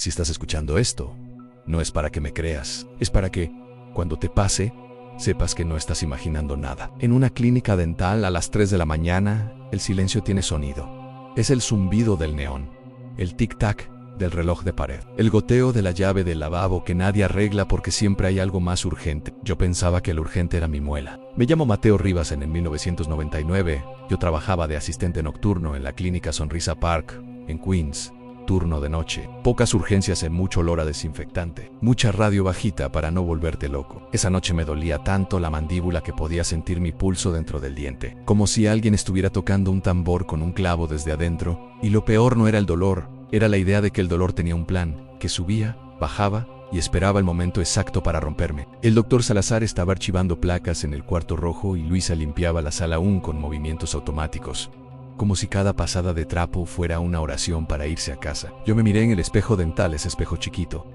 Si estás escuchando esto, no es para que me creas, es para que, cuando te pase, sepas que no estás imaginando nada. En una clínica dental a las 3 de la mañana, el silencio tiene sonido. Es el zumbido del neón, el tic-tac del reloj de pared, el goteo de la llave del lavabo que nadie arregla porque siempre hay algo más urgente. Yo pensaba que lo urgente era mi muela. Me llamo Mateo Rivas. En el 1999, yo trabajaba de asistente nocturno en la clínica Sonrisa Park, en Queens. Turno de noche, pocas urgencias en mucho olor a desinfectante, mucha radio bajita para no volverte loco. Esa noche me dolía tanto la mandíbula que podía sentir mi pulso dentro del diente, como si alguien estuviera tocando un tambor con un clavo desde adentro, y lo peor no era el dolor, era la idea de que el dolor tenía un plan, que subía, bajaba y esperaba el momento exacto para romperme. El doctor Salazar estaba archivando placas en el cuarto rojo y Luisa limpiaba la sala aún con movimientos automáticos, como si cada pasada de trapo fuera una oración para irse a casa. Yo me miré en el espejo dental, ese espejo chiquito,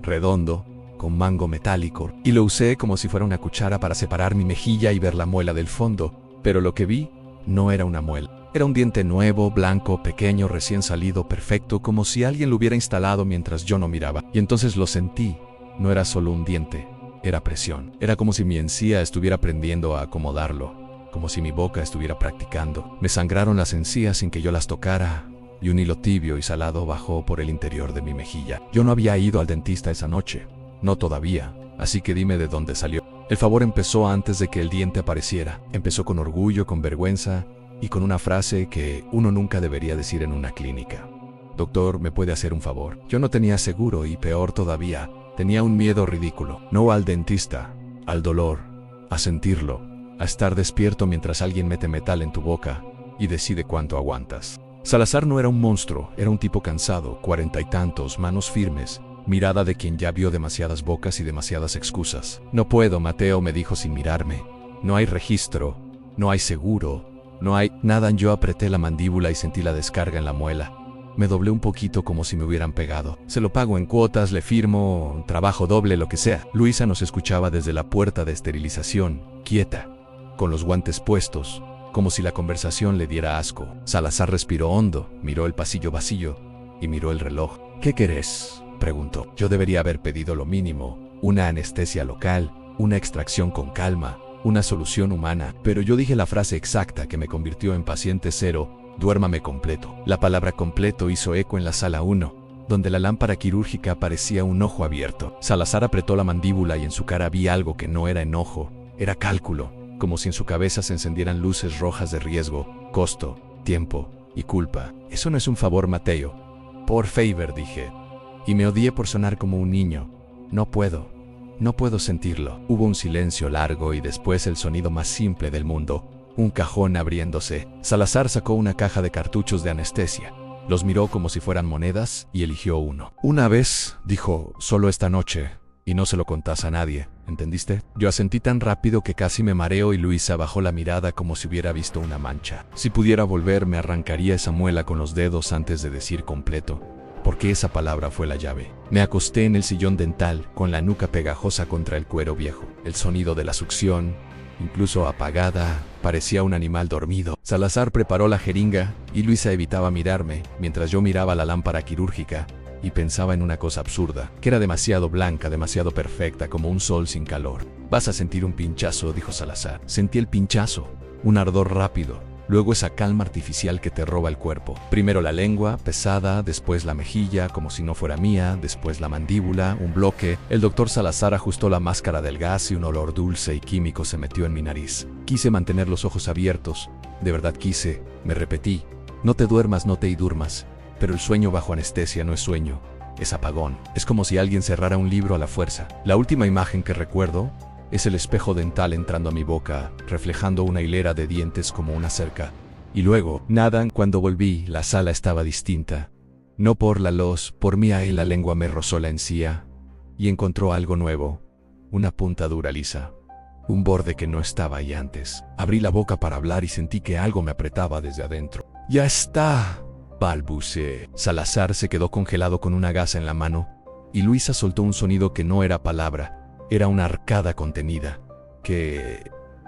redondo, con mango metálico, y lo usé como si fuera una cuchara para separar mi mejilla y ver la muela del fondo, pero lo que vi no era una muela. Era un diente nuevo, blanco, pequeño, recién salido, perfecto, como si alguien lo hubiera instalado mientras yo no miraba. Y entonces lo sentí, no era solo un diente, era presión. Era como si mi encía estuviera aprendiendo a acomodarlo, como si mi boca estuviera practicando. Me sangraron las encías sin que yo las tocara, y un hilo tibio y salado bajó por el interior de mi mejilla. Yo no había ido al dentista esa noche, no todavía, así que dime de dónde salió. El favor empezó antes de que el diente apareciera. Empezó con orgullo, con vergüenza, y con una frase que uno nunca debería decir en una clínica. Doctor, ¿me puede hacer un favor? Yo no tenía seguro y peor todavía, tenía un miedo ridículo. No al dentista, al dolor, a sentirlo, a estar despierto mientras alguien mete metal en tu boca y decide cuánto aguantas. Salazar no era un monstruo, era un tipo cansado, 40 y tantos, manos firmes, mirada de quien ya vio demasiadas bocas y demasiadas excusas. No puedo, Mateo, me dijo sin mirarme. No hay registro, no hay seguro, no hay nada. Yo apreté la mandíbula y sentí la descarga en la muela. Me doblé un poquito como si me hubieran pegado. Se lo pago en cuotas, le firmo, trabajo doble, lo que sea. Luisa nos escuchaba desde la puerta de esterilización, quieta, con los guantes puestos, como si la conversación le diera asco. Salazar respiró hondo, miró el pasillo vacío y miró el reloj. ¿Qué querés?, preguntó. Yo debería haber pedido lo mínimo, una anestesia local, una extracción con calma, una solución humana, pero yo dije la frase exacta que me convirtió en paciente cero: duérmame completo. La palabra completo hizo eco en la sala 1, donde la lámpara quirúrgica parecía un ojo abierto. Salazar apretó la mandíbula y en su cara vi algo que no era enojo, era cálculo, como si en su cabeza se encendieran luces rojas de riesgo, costo, tiempo y culpa. Eso no es un favor, Mateo. Por favor, dije. Y me odié por sonar como un niño. No puedo sentirlo. Hubo un silencio largo y después el sonido más simple del mundo. Un cajón abriéndose. Salazar sacó una caja de cartuchos de anestesia. Los miró como si fueran monedas y eligió uno. Una vez, dijo, solo esta noche, y no se lo contás a nadie, ¿entendiste? Yo asentí tan rápido que casi me mareo y Luisa bajó la mirada como si hubiera visto una mancha. Si pudiera volver, me arrancaría esa muela con los dedos antes de decir completo, porque esa palabra fue la llave. Me acosté en el sillón dental, con la nuca pegajosa contra el cuero viejo. El sonido de la succión, incluso apagada, parecía un animal dormido. Salazar preparó la jeringa y Luisa evitaba mirarme, mientras yo miraba la lámpara quirúrgica y pensaba en una cosa absurda, que era demasiado blanca, demasiado perfecta, como un sol sin calor. Vas a sentir un pinchazo, dijo Salazar. Sentí el pinchazo, un ardor rápido, luego esa calma artificial que te roba el cuerpo. Primero la lengua, pesada, después la mejilla, como si no fuera mía, después la mandíbula, un bloque. El doctor Salazar ajustó la máscara del gas y un olor dulce y químico se metió en mi nariz. Quise mantener los ojos abiertos, de verdad quise, me repetí. No te duermas, no te durmas. Pero el sueño bajo anestesia no es sueño, es apagón. Es como si alguien cerrara un libro a la fuerza. La última imagen que recuerdo es el espejo dental entrando a mi boca, reflejando una hilera de dientes como una cerca. Y luego, nada. Cuando volví, la sala estaba distinta. No por la luz, por mí ahí la lengua me rozó la encía y encontró algo nuevo, una punta dura lisa, un borde que no estaba ahí antes. Abrí la boca para hablar y sentí que algo me apretaba desde adentro. ¡Ya está!, balbuceé. Salazar se quedó congelado con una gasa en la mano y Luisa soltó un sonido que no era palabra, era una arcada contenida. ¿Qué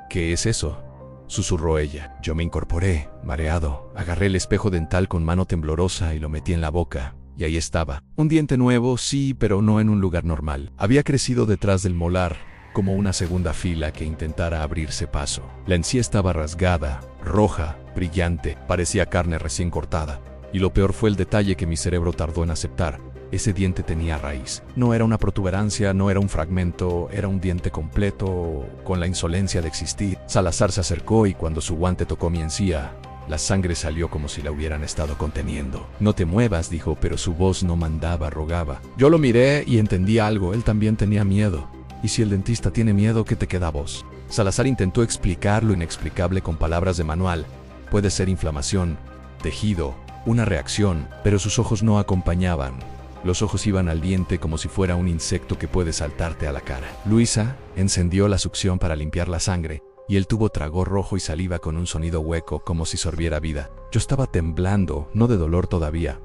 es eso?, susurró ella. Yo me incorporé, mareado, agarré el espejo dental con mano temblorosa y lo metí en la boca. y ahí estaba. Un diente nuevo, sí, pero no en un lugar normal. Había crecido detrás del molar, como una segunda fila que intentara abrirse paso. La encía estaba rasgada, roja, brillante, parecía carne recién cortada. Y lo peor fue el detalle que mi cerebro tardó en aceptar. Ese diente tenía raíz. No era una protuberancia, no era un fragmento, era un diente completo, con la insolencia de existir. Salazar se acercó y cuando su guante tocó mi encía, la sangre salió como si la hubieran estado conteniendo. No te muevas, dijo, pero su voz no mandaba, rogaba. Yo lo miré y entendí algo, él también tenía miedo. Y si el dentista tiene miedo, ¿qué te queda a vos? Salazar intentó explicar lo inexplicable con palabras de manual. Puede ser inflamación, tejido, una reacción, pero sus ojos no acompañaban. Los ojos iban al diente como si fuera un insecto que puede saltarte a la cara. Luisa encendió la succión para limpiar la sangre, y el tubo tragó rojo y saliva con un sonido hueco como si sorbiera vida. Yo estaba temblando, no de dolor todavía,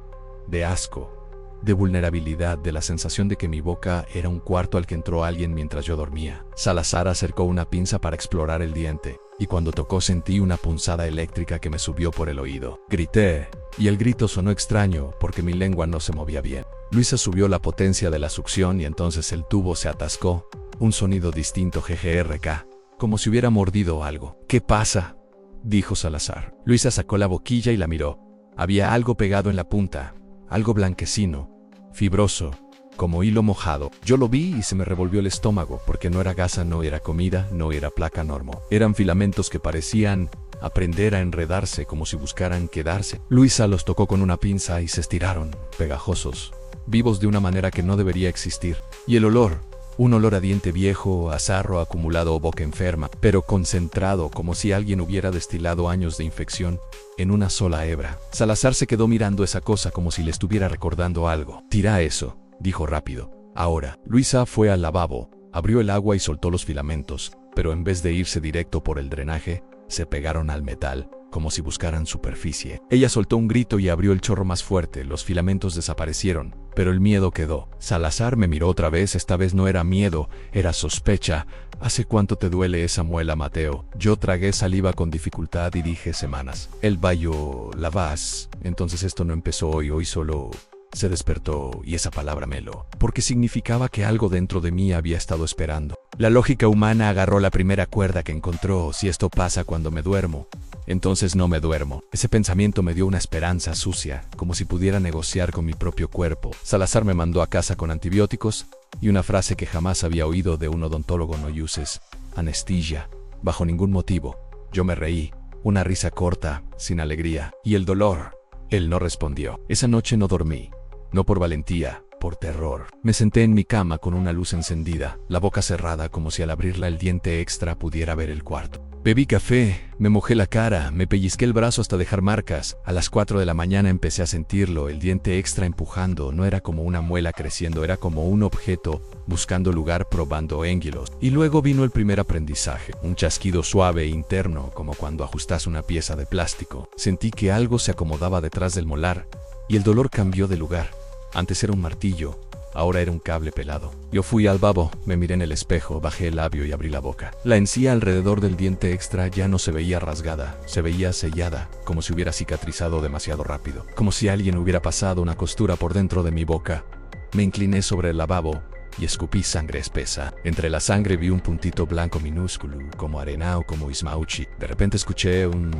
de asco, de vulnerabilidad, de la sensación de que mi boca era un cuarto al que entró alguien mientras yo dormía. Salazar acercó una pinza para explorar el diente, y cuando tocó sentí una punzada eléctrica que me subió por el oído. Grité, y el grito sonó extraño porque mi lengua no se movía bien. Luisa subió la potencia de la succión y entonces el tubo se atascó. Un sonido distinto GGRK, como si hubiera mordido algo. ¿Qué pasa?, dijo Salazar. Luisa sacó la boquilla y la miró. Había algo pegado en la punta, algo blanquecino, fibroso, como hilo mojado. Yo lo vi y se me revolvió el estómago, porque no era gasa, no era comida, no era placa normo. Eran filamentos que parecían aprender a enredarse como si buscaran quedarse. Luisa los tocó con una pinza y se estiraron, pegajosos, vivos de una manera que no debería existir. Y el olor, un olor a diente viejo, a sarro acumulado o boca enferma, pero concentrado como si alguien hubiera destilado años de infección en una sola hebra. Salazar se quedó mirando esa cosa como si le estuviera recordando algo. Tira eso, dijo rápido. Ahora. Luisa fue al lavabo, abrió el agua y soltó los filamentos, pero en vez de irse directo por el drenaje, se pegaron al metal, como si buscaran superficie. Ella soltó un grito y abrió el chorro más fuerte. Los filamentos desaparecieron, pero el miedo quedó. Salazar me miró otra vez. Esta vez no era miedo, era sospecha. ¿Hace cuánto te duele esa muela, Mateo? Yo tragué saliva con dificultad y dije semanas. El bayo, la vas. Entonces esto no empezó hoy solo se despertó, y esa palabra melo, porque significaba que algo dentro de mí había estado esperando. La lógica humana agarró la primera cuerda que encontró. Si esto pasa cuando me duermo, entonces no me duermo. Ese pensamiento me dio una esperanza sucia, como si pudiera negociar con mi propio cuerpo. Salazar me mandó a casa con antibióticos y una frase que jamás había oído de un odontólogo: no uses anestesia, bajo ningún motivo. Yo me reí, una risa corta, sin alegría. ¿Y el dolor? Él no respondió. Esa noche no dormí. No por valentía, por terror. Me senté en mi cama con una luz encendida, la boca cerrada como si al abrirla el diente extra pudiera ver el cuarto. Bebí café, me mojé la cara, me pellizqué el brazo hasta dejar marcas. A las 4 de la mañana empecé a sentirlo, el diente extra empujando. No era como una muela creciendo, era como un objeto buscando lugar, probando ángulos. Y luego vino el primer aprendizaje, un chasquido suave e interno, como cuando ajustas una pieza de plástico. Sentí que algo se acomodaba detrás del molar y el dolor cambió de lugar. Antes era un martillo, ahora era un cable pelado. Yo fui al lavabo, me miré en el espejo, bajé el labio y abrí la boca. La encía alrededor del diente extra ya no se veía rasgada, se veía sellada, como si hubiera cicatrizado demasiado rápido, como si alguien hubiera pasado una costura por dentro de mi boca. Me incliné sobre el lavabo y escupí sangre espesa. Entre la sangre vi un puntito blanco minúsculo, como arena o como ismauchi. De repente escuché un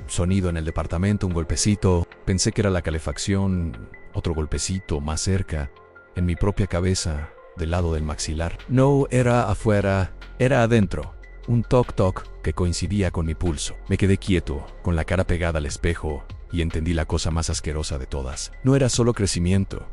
sonido en el departamento, un golpecito. Pensé que era la calefacción. Otro golpecito más cerca, en mi propia cabeza, del lado del maxilar. No era afuera, era adentro. Un toc-toc que coincidía con mi pulso. Me quedé quieto, con la cara pegada al espejo, y entendí la cosa más asquerosa de todas. No era solo crecimiento,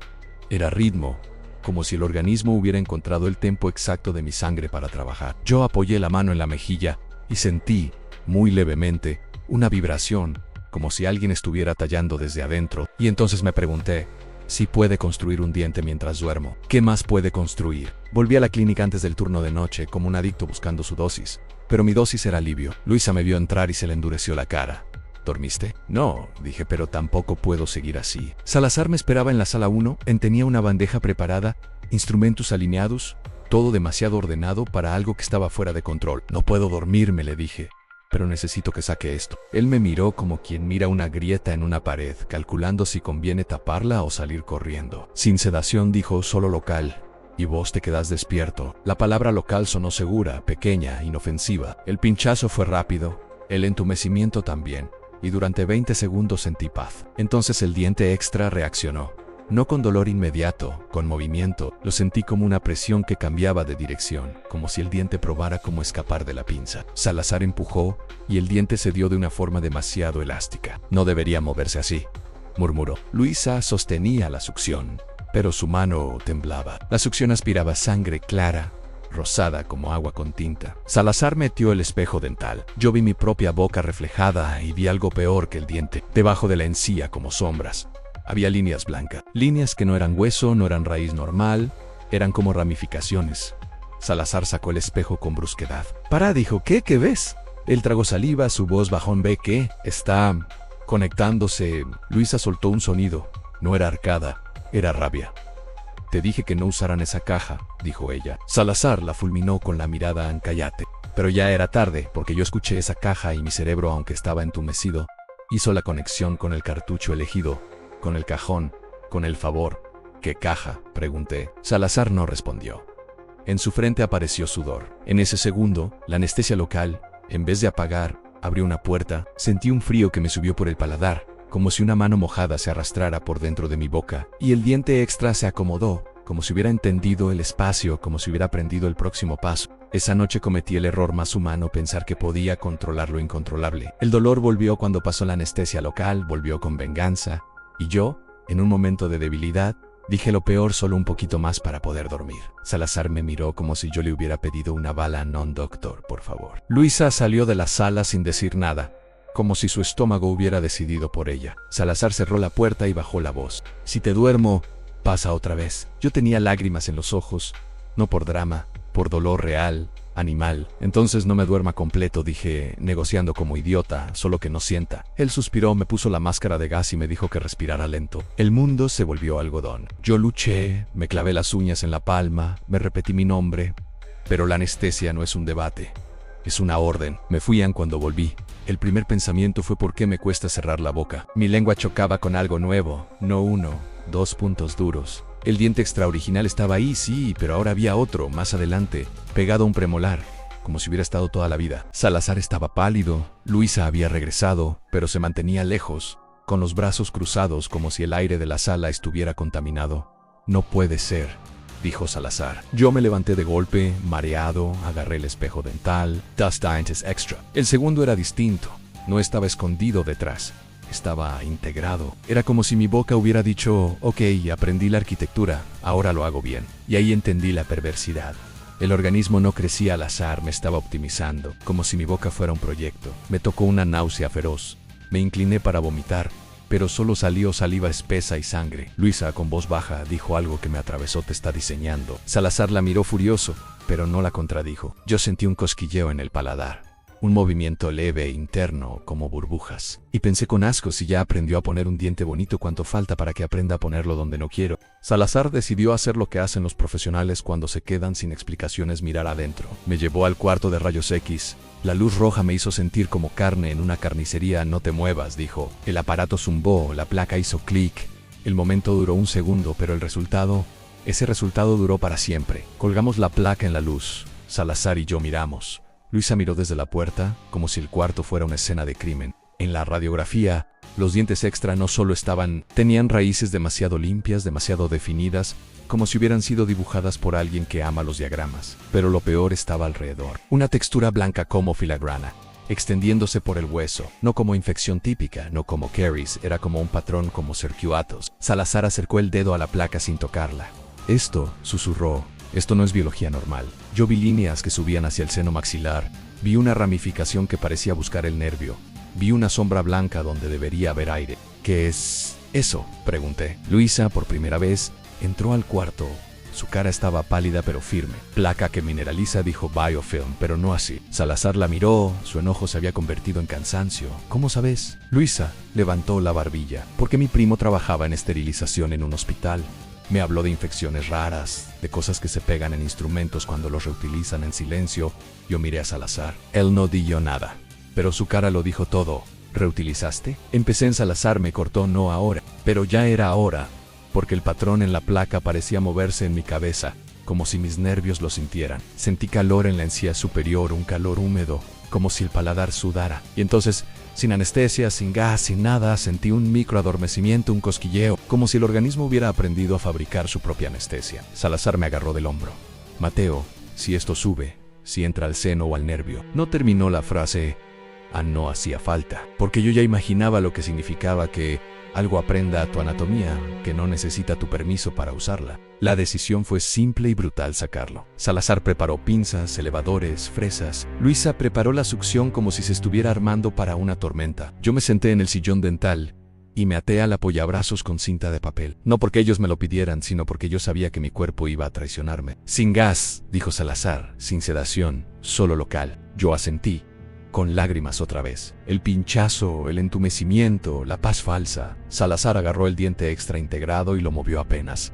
era ritmo, como si el organismo hubiera encontrado el tempo exacto de mi sangre para trabajar. Yo apoyé la mano en la mejilla y sentí, muy levemente, una vibración, como si alguien estuviera tallando desde adentro, y entonces me pregunté si puede construir un diente mientras duermo. ¿Qué más puede construir? Volví a la clínica antes del turno de noche, como un adicto buscando su dosis, pero mi dosis era alivio. Luisa me vio entrar y se le endureció la cara. ¿Dormiste? No, dije, pero tampoco puedo seguir así. Salazar me esperaba en la sala 1, tenía una bandeja preparada, instrumentos alineados, todo demasiado ordenado para algo que estaba fuera de control. No puedo dormirme, le dije. pero necesito que saque esto. Él me miró como quien mira una grieta en una pared, calculando si conviene taparla o salir corriendo. Sin sedación dijo, solo local. Y vos te quedás despierto. La palabra local sonó segura, pequeña, inofensiva. El pinchazo fue rápido, el entumecimiento también, y durante 20 segundos sentí paz. Entonces el diente extra reaccionó. No con dolor inmediato, con movimiento. Lo sentí como una presión que cambiaba de dirección, como si el diente probara cómo escapar de la pinza. Salazar empujó, y el diente se dio de una forma demasiado elástica. No debería moverse así, murmuró. Luisa sostenía la succión, pero su mano temblaba. La succión aspiraba sangre clara, rosada como agua con tinta. Salazar metió el espejo dental. Yo vi mi propia boca reflejada y vi algo peor que el diente. Debajo de la encía, como sombras, había líneas blancas. Líneas que no eran hueso, no eran raíz normal, eran como ramificaciones. Salazar sacó el espejo con brusquedad. «Para», dijo. ¿Qué ves? Él tragó saliva, su voz bajó. «Ve que está conectándose». Luisa soltó un sonido. No era arcada, era rabia. «Te dije que no usaran esa caja», dijo ella. Salazar la fulminó con la mirada. «Cállate». Pero ya era tarde, porque yo escuché esa caja y mi cerebro, aunque estaba entumecido, hizo la conexión con el cartucho elegido, con el cajón, con el favor. «¿Qué caja?», pregunté. Salazar no respondió. En su frente apareció sudor. En ese segundo, la anestesia local, en vez de apagar, abrió una puerta. Sentí un frío que me subió por el paladar, como si una mano mojada se arrastrara por dentro de mi boca, y el diente extra se acomodó, como si hubiera entendido el espacio, como si hubiera aprendido el próximo paso. Esa noche cometí el error más humano, pensar que podía controlar lo incontrolable. El dolor volvió cuando pasó la anestesia local, volvió con venganza, y yo, en un momento de debilidad, dije lo peor, solo un poquito más para poder dormir. Salazar me miró como si yo le hubiera pedido una bala. «No, doctor, por favor». Luisa salió de la sala sin decir nada, como si su estómago hubiera decidido por ella. Salazar cerró la puerta y bajó la voz. «Si te duermo, pasa otra vez». Yo tenía lágrimas en los ojos, no por drama, por dolor real, animal. «Entonces no me duerma completo», dije, negociando como idiota, «solo que no sienta». Él suspiró, me puso la máscara de gas y me dijo que respirara lento. El mundo se volvió algodón. Yo luché, me clavé las uñas en la palma, me repetí mi nombre, pero la anestesia no es un debate, es una orden. Me fui cuando volví. El primer pensamiento fue ¿por qué me cuesta cerrar la boca? Mi lengua chocaba con algo nuevo, no uno, 2 puntos duros. El diente extra original estaba ahí, sí, pero ahora había otro, más adelante, pegado a un premolar, como si hubiera estado toda la vida. Salazar estaba pálido. Luisa había regresado, pero se mantenía lejos, con los brazos cruzados como si el aire de la sala estuviera contaminado. «No puede ser», dijo Salazar. Yo me levanté de golpe, mareado, agarré el espejo dental. «Das Dentes Extra». El segundo era distinto, no estaba escondido detrás. Estaba integrado. Era como si mi boca hubiera dicho, «Ok, aprendí la arquitectura, ahora lo hago bien». Y ahí entendí la perversidad. El organismo no crecía al azar, me estaba optimizando, como si mi boca fuera un proyecto. Me tocó una náusea feroz. Me incliné para vomitar, pero solo salió saliva espesa y sangre. Luisa, con voz baja, dijo algo que me atravesó. «Te está diseñando». Salazar la miró furioso, pero no la contradijo. Yo sentí un cosquilleo en el paladar. Un movimiento leve interno, como burbujas. Y pensé con asco, si ya aprendió a poner un diente bonito, ¿cuánto falta para que aprenda a ponerlo donde no quiero? Salazar decidió hacer lo que hacen los profesionales cuando se quedan sin explicaciones: mirar adentro. Me llevó al cuarto de rayos X. La luz roja me hizo sentir como carne en una carnicería. «No te muevas», dijo. El aparato zumbó, la placa hizo clic. El momento duró un segundo, pero ese resultado duró para siempre. Colgamos la placa en la luz. Salazar y yo miramos. Luisa miró desde la puerta, como si el cuarto fuera una escena de crimen. En la radiografía, los dientes extra no solo tenían raíces demasiado limpias, demasiado definidas, como si hubieran sido dibujadas por alguien que ama los diagramas. Pero lo peor estaba alrededor. Una textura blanca como filigrana, extendiéndose por el hueso, no como infección típica, no como caries, era como un patrón, como circuitos. Salazar acercó el dedo a la placa sin tocarla. «Esto», susurró, «esto no es biología normal». Yo vi líneas que subían hacia el seno maxilar, vi una ramificación que parecía buscar el nervio, vi una sombra blanca donde debería haber aire. «¿Qué es eso?», pregunté. Luisa, por primera vez, entró al cuarto. Su cara estaba pálida pero firme. «Placa que mineraliza», dijo. «Biofilm, pero no así». Salazar la miró, su enojo se había convertido en cansancio. «¿Cómo sabes?». Luisa levantó la barbilla. «Porque mi primo trabajaba en esterilización en un hospital. Me habló de infecciones raras, de cosas que se pegan en instrumentos cuando los reutilizan en silencio». Yo miré a Salazar. Él no dijo nada. pero su cara lo dijo todo. ¿Reutilizaste? Empecé en Salazar me cortó no ahora, pero ya era ahora, porque el patrón en la placa parecía moverse en mi cabeza, como si mis nervios lo sintieran. Sentí calor en la encía superior, un calor húmedo, como si el paladar sudara. Y entonces, sin anestesia, sin gas, sin nada, sentí un microadormecimiento, un cosquilleo, como si el organismo hubiera aprendido a fabricar su propia anestesia. Salazar me agarró del hombro. Mateo, si esto sube, si entra al seno o al nervio. No terminó la frase. No hacía falta, porque yo ya imaginaba lo que significaba que algo aprenda a tu anatomía, que no necesita tu permiso para usarla. La decisión fue simple y brutal sacarlo. Salazar preparó pinzas, elevadores, fresas. Luisa preparó la succión como si se estuviera armando para una tormenta. Yo me senté en el sillón dental y me até al apoyabrazos con cinta de papel. No porque ellos me lo pidieran, sino porque yo sabía que mi cuerpo iba a traicionarme. Sin gas, dijo Salazar, sin sedación, solo local. Yo asentí, con lágrimas otra vez. El pinchazo, el entumecimiento, la paz falsa. Salazar agarró el diente extra integrado y lo movió apenas.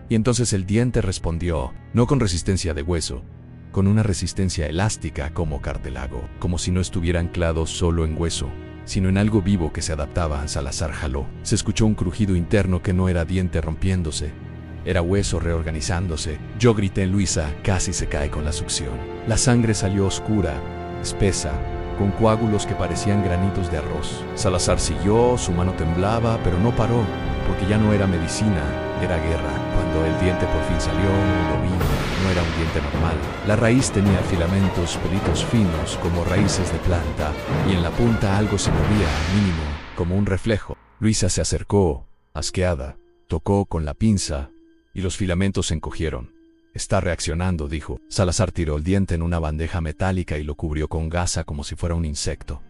Y entonces el diente respondió, no con resistencia de hueso, con una resistencia elástica como cartílago, como si no estuviera anclado solo en hueso, sino en algo vivo que se adaptaba. Salazar jaló. Se escuchó un crujido interno que no era diente rompiéndose, era hueso reorganizándose. Yo grité. Luisa casi se cae con la succión. La sangre salió oscura, espesa, con coágulos que parecían granitos de arroz. Salazar siguió, su mano temblaba, pero no paró, porque ya no era medicina, era guerra. Cuando el diente por fin salió, lo vi, no era un diente normal. La raíz tenía filamentos, pelitos finos, como raíces de planta, y en la punta algo se movía, mínimo, como un reflejo. Luisa se acercó, asqueada, tocó con la pinza, y los filamentos se encogieron. Está reaccionando, dijo. Salazar tiró el diente en una bandeja metálica y lo cubrió con gasa como si fuera un insecto.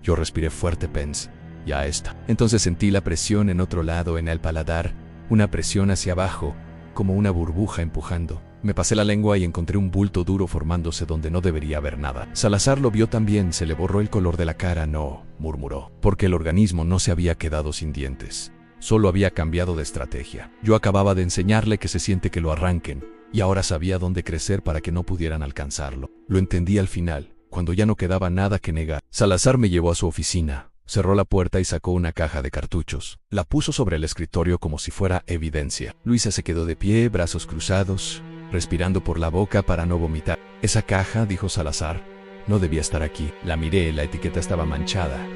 Yo respiré fuerte, Pence. Ya está. Entonces sentí la presión en otro lado, en el paladar, una presión hacia abajo, como una burbuja empujando. Me pasé la lengua y encontré un bulto duro formándose donde no debería haber nada. Salazar lo vio también, se le borró el color de la cara. No, murmuró, porque el organismo no se había quedado sin dientes. Solo había cambiado de estrategia. Yo acababa de enseñarle que se siente que lo arranquen, y ahora sabía dónde crecer para que no pudieran alcanzarlo. Lo entendí al final, cuando ya no quedaba nada que negar. Salazar me llevó a su oficina, cerró la puerta y sacó una caja de cartuchos. La puso sobre el escritorio como si fuera evidencia. Luisa se quedó de pie, brazos cruzados, respirando por la boca para no vomitar. Esa caja, dijo Salazar, no debía estar aquí. La miré, la etiqueta estaba manchada,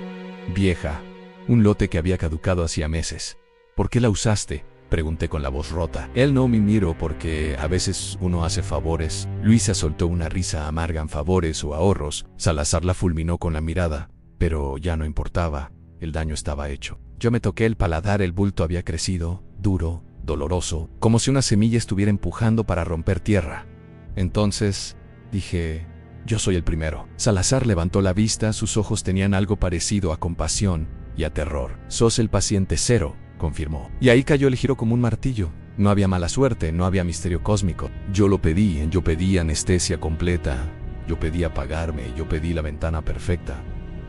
vieja, un lote que había caducado hacía meses. ¿Por qué la usaste?, pregunté con la voz rota. Él no me miró porque a veces uno hace favores. Luisa soltó una risa amarga. En favores o ahorros. Salazar la fulminó con la mirada, pero ya no importaba, el daño estaba hecho. Yo me toqué el paladar, el bulto había crecido, duro, doloroso, como si una semilla estuviera empujando para romper tierra. Entonces, dije, yo soy el primero. Salazar levantó la vista, sus ojos tenían algo parecido a compasión y a terror. Sos el paciente cero, confirmó. Y ahí cayó el giro como un martillo. No había mala suerte, no había misterio cósmico. Yo lo pedí, yo pedí anestesia completa, yo pedí apagarme, yo pedí la ventana perfecta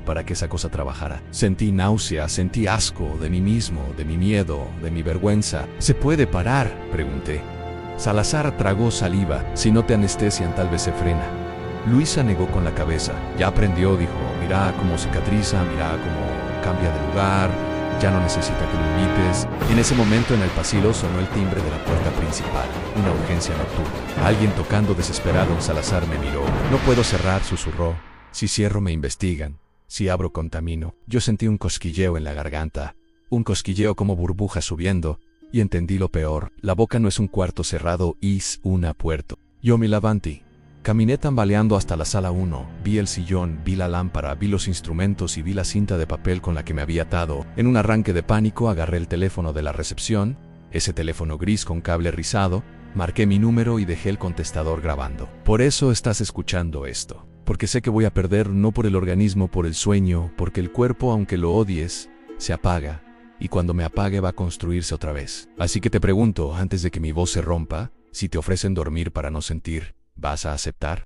para que esa cosa trabajara. Sentí náusea, sentí asco de mí mismo, de mi miedo, de mi vergüenza. ¿Se puede parar?, pregunté. Salazar tragó saliva. Si no te anestesian, tal vez se frena. Luisa negó con la cabeza. Ya aprendió, dijo. Mira cómo cicatriza, mira cómo cambia de lugar. Ya no necesita que lo invites. En ese momento en el pasillo sonó el timbre de la puerta principal. Una urgencia nocturna. Alguien tocando desesperado. Salazar me miró. No puedo cerrar, susurró. Si cierro me investigan. Si abro contamino. Yo sentí un cosquilleo en la garganta. Un cosquilleo como burbujas subiendo. Y entendí lo peor. La boca no es un cuarto cerrado, es una puerta. Yo me levanté. Caminé tambaleando hasta la sala 1, vi el sillón, vi la lámpara, vi los instrumentos y vi la cinta de papel con la que me había atado. En un arranque de pánico agarré el teléfono de la recepción, ese teléfono gris con cable rizado, marqué mi número y dejé el contestador grabando. Por eso estás escuchando esto. Porque sé que voy a perder, no por el organismo, por el sueño, porque el cuerpo, aunque lo odies, se apaga, y cuando me apague va a construirse otra vez. Así que te pregunto, antes de que mi voz se rompa, si te ofrecen dormir para no sentir, ¿vas a aceptar?